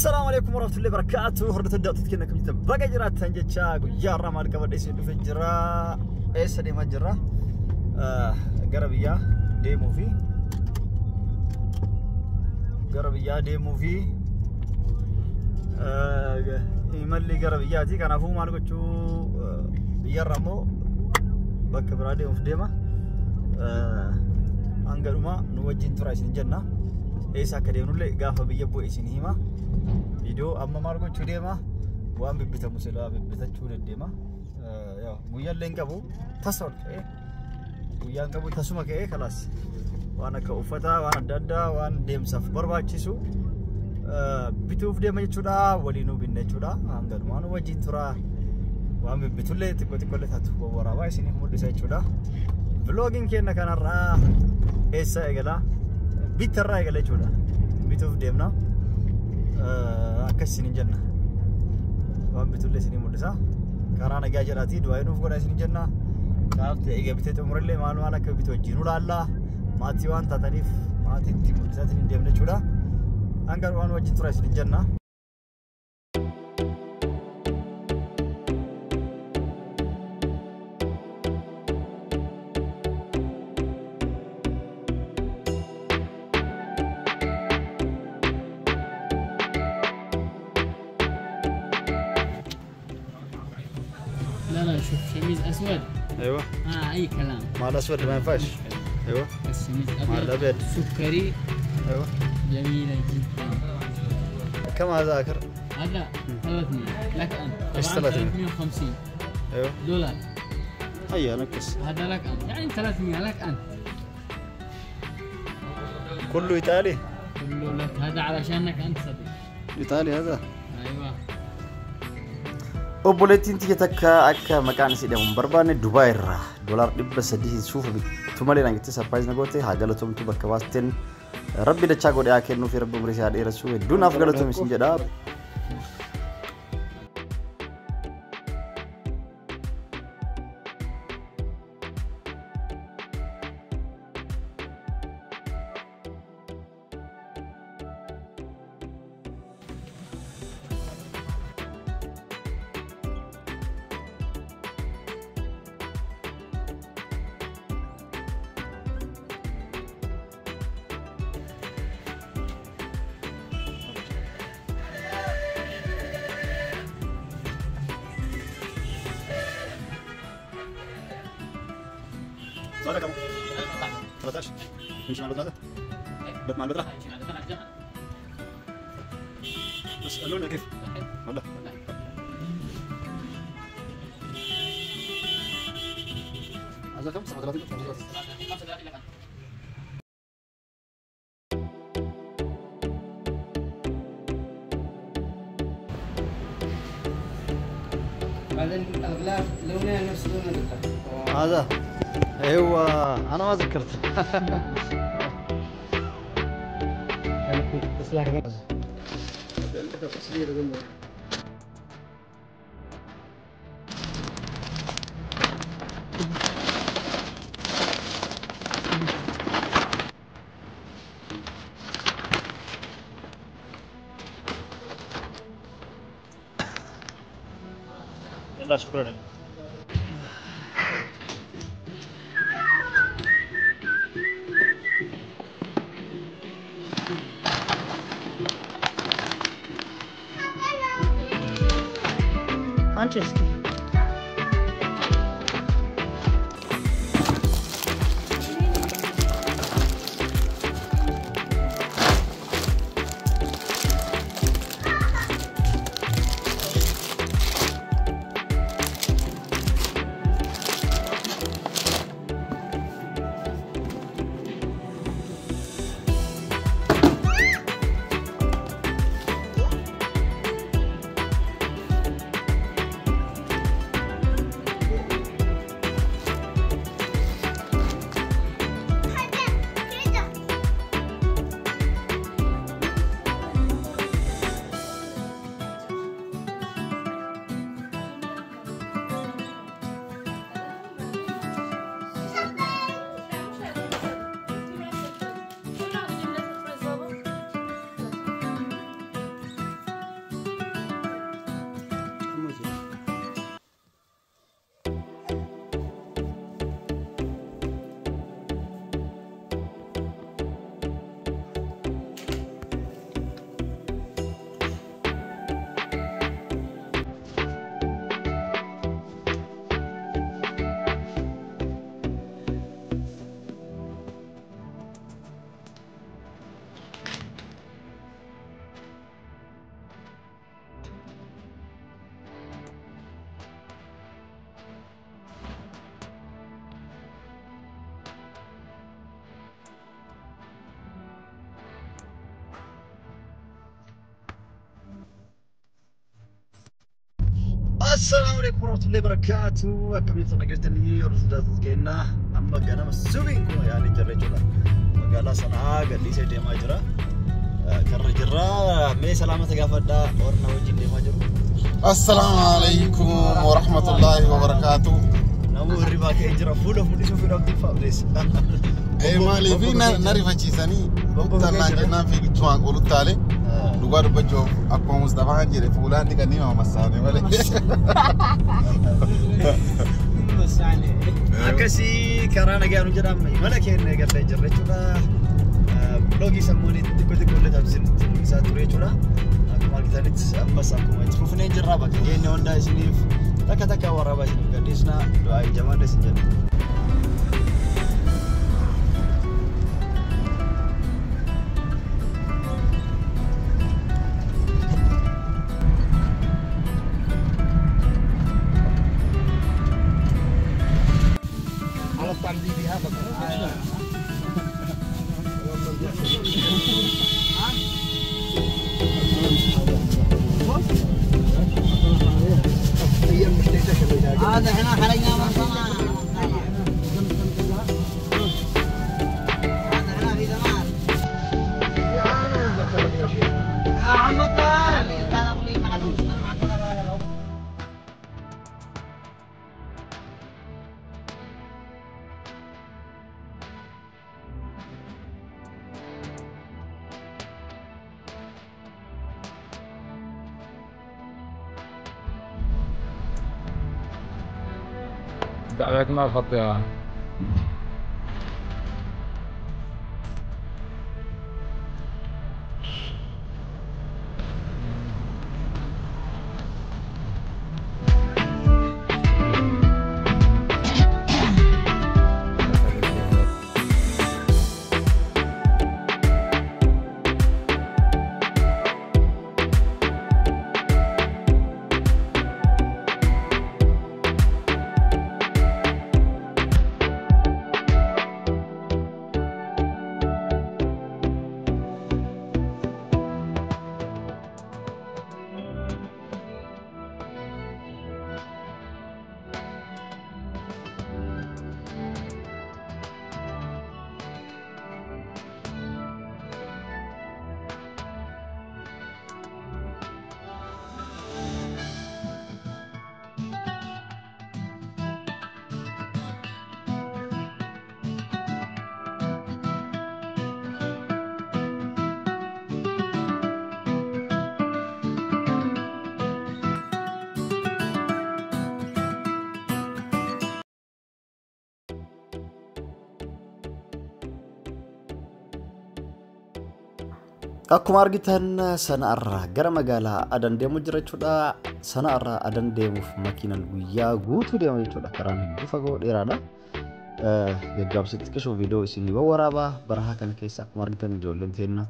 السلام عليكم ورحمة الله وبركاته. هردت الدقت كنا كم تبغى جرات تنجتشا ويا رمال كبر يسوي في الجرا إيش اللي ما جرا قربية دي موفي قربية دي موفي يملي قربياتي كان أفهم أنا قلت شو يا رمو بكبرادي وفي ديما أنقلما نوجين ترايسين جنة إيش أكدي نقول لك قافة بيجبو إيشين هما فيديو أما ماركو تشوديما وأم بيبتا مسلا بيبتا تشود الديما يا ويا لينكابو تصل ويا لينكابو تسمع كه خلاص وأنا كأوفتا وأنا دادا وأنا ديم سف برباچيسو بيتوف ديما تشودا ولينو بينه تشودا أنقلما نوجين ترا وأم بيبتولة تقول تاتو بورابا إيشين هم ديساي تشودا vlogging كنا كان را إيش أقوله بيترا أقوله تشودا بيتوف ديمنا أكسين جنة وام بتقول لي سني مدرسة كارانا جاجراتي دواينو فقرا سني جنة كافت إيجا بتيت عمر اللي مالو أنا كبيتو جينو الله ما تيوان تاتنيف ما تيجي مدرسة سني ديمنا تشودا أنكر وان وجين ترى سني جنة لا شوف شميز أسود. أيوة. أي كلام. مع الأسود ما ينفعش. أيوة. الشميز أبيض. مع الأبيض. سكري. أيوة. جميلة جدا. كم هذا آخر؟ هذا 300 لك أنت. إيش 350. أيوة. دولار. أيوة نكس. هذا لك أنت يعني 300 لك أنت. كله إيطالي. كله لك هذا علشانك أنت صديق. إيطالي هذا. أيوة. obboleettiin tiyya takka akka maqaan isii dhamuun barbaanne Dubaay irraa $100 suufa bitu malee nangitee surprise na goote haa galatoomtu bakka baasteen rabbi dachaa godhe haa kennuu fi rabbi umrii isaa dheeressuu hedduu naaf galatoomi isin jedha. صار كم؟ 13 نمشي مع البدرة؟ بت مع البدرة؟ بس قالوا لنا كيف؟ والله هذا كم؟ 37 بعدين الأغلاف لونها نفس لون الأغلاف. هذا ايوه انا ما ذكرت يلا شكرا. Interesting. السلام عليكم ورحمة الله وبركاته. أكمل صنعت لي رصدات كنا أما كنا مسوينكم يعني جرّجنا مقالة صنعاء قال لي سيدي ما جرى كرّجرّا مي سلامة قافدا ورنا وجين دي ما جرو. السلام عليكم ورحمة الله وبركاته. نمو الربا كيجرا فولو فوليسو في رابطي فابريس. إيه مالي في ناري فشيساني. تنا جنا في بتوان قولوا تالي. دوغار بجو أكو مصطفى هنجري فولان دي كني ما مساني ولا. مساني. أكسي كرانا جانو جرام مالا كينه قال لي جرّجنا بلوغي سموني تكو تقول لي تبزين ساتوري جرا. أكو ما كتانيت أما ساكو ما تشوفني جرابا كينه وندا سنيف. تكا ورابا سنيف قديسنا دعاء جمال دسنجل. هذا هنا حلقنا مصنع هذا هنا في زمان عم طال تنقلي معلوم دعوتنا الخطيئة Akkuma argitan sana irraa gara magaalaa adan deemu jira jechuudha. Sana irraa adan deemuuf makiinaan guyyaa guutuu deema jechuudha. Karaan hedduu fagoo dheeraadha. Gaggaabsatti xiqqishoo viidiyoo isinii waraabaa barahaa kana keessa akkuma argitan ijoolleen teenya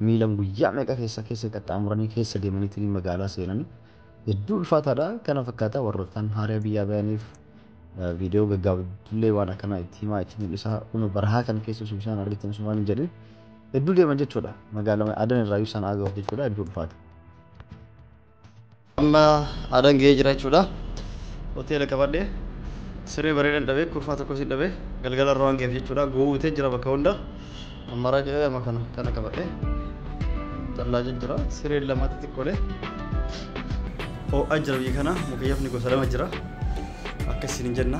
miilan guyyaa meeqa keessa qaxxaamuranii keessa deemanii magaalaa seenanii hedduu ulfaataadha. Kana fakkaata warroottan haaraa biyyaa bayaniif viidiyoo gaggaabdullee waan akkanaa itti himaa itti mul'isaa barahaa kana keessa osoo isaan argitan sumaan hin jedhin hedduu deeman jechuudha. Magaalaa adan irraa yoo sana agaaf jechuudha hedduu ulfaata. Amma adan gahee jira jechuudha. Hoteela qabadhee siree bareedan dhabee kurfaa tokko si dhabee galgala irraa waan ga'eef jechuudha. Goowwatee jira bakka hunda. Ammaraa jedhee amma kana qabadhee callaa jira. Siree lamatti xiqqoodhee ho'a jira biyya kana mukayyafni gosa lama jira. Akkasiin hin jenna.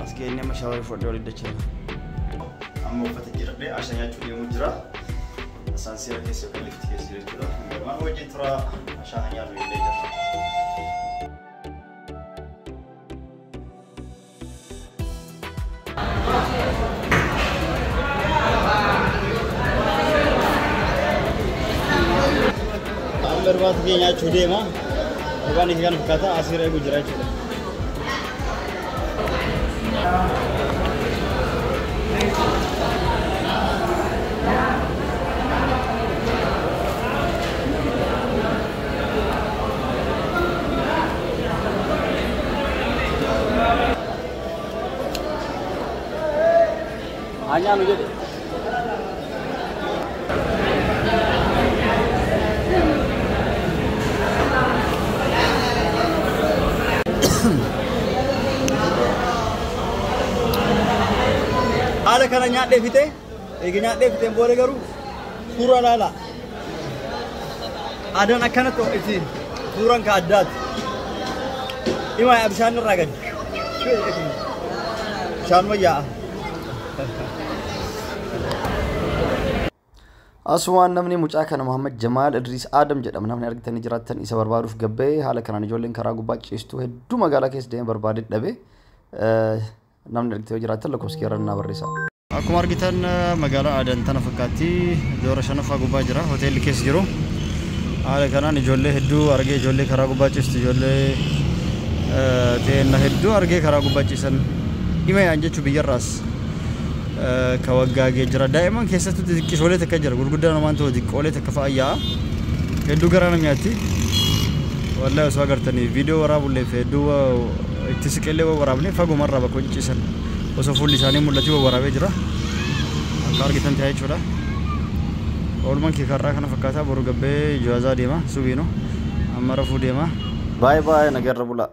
As ga'ee amma shaawarii fudhadhee waliin dachee. Amma uffata jiradhee ashaan nyaachuu deemuu jira. Asaansiira keessa yookaan lifti keessa jira jechuudha. Garmaan wajjin tura ashaan nyaatu illee jira. Amma irbaata kee nyaachuu deema. Irbaan iki kan fakkaata asiira eeguu jira jechuudha. Hanya anu jadi. kana nyaadhee fitee eega nyaadhee fiteen booda garuu suuraa laala aadaan akkanatti ittiin suuraan ka addaati ima bishaan irraa gadi bishaan wayyaa Aswaan namni mucaa kana Muhammad Jamal Idris Adam jedhama namni argitanii jiraattan isa barbaaduuf gabbee haala kanaan ijoolleen karaa gubbaa ciistuu hedduu magaalaa keessa deemee barbaadee dhabe namni argitanii jiraattan lakkoofsi keerrannaa barreessa. Akkuma argitan magaalaa Adan tana fakkaatti doora shanaffaa gubbaa jira hoteelli keessa jiru haala kanaan ijoollee hedduu argee ijoollee karaa gubbaa ciistu ijoollee teena hedduu argee karaa gubbaa ciisan dhima yaan jechuu biyyarraas kawaggaagee jira daa'iman keessatti xiqqishoolee takka jira gurguddaa namaan ta'u xiqqoolee takka fa'aa hedduu garaa namyaatti wallahi osoo agartanii viidiyoo waraabullee fi hedduu itti siqeellee waraabne fagumarraa bakka ciisan osoo fuulli isaanii mul'atii waraabee jira akka argitan ta'ee jechuudha oolman kee karraa kana fakkaataa boru gabbee ijaazaa deema subiino amma rafuu deema Bye bye nagarra bula.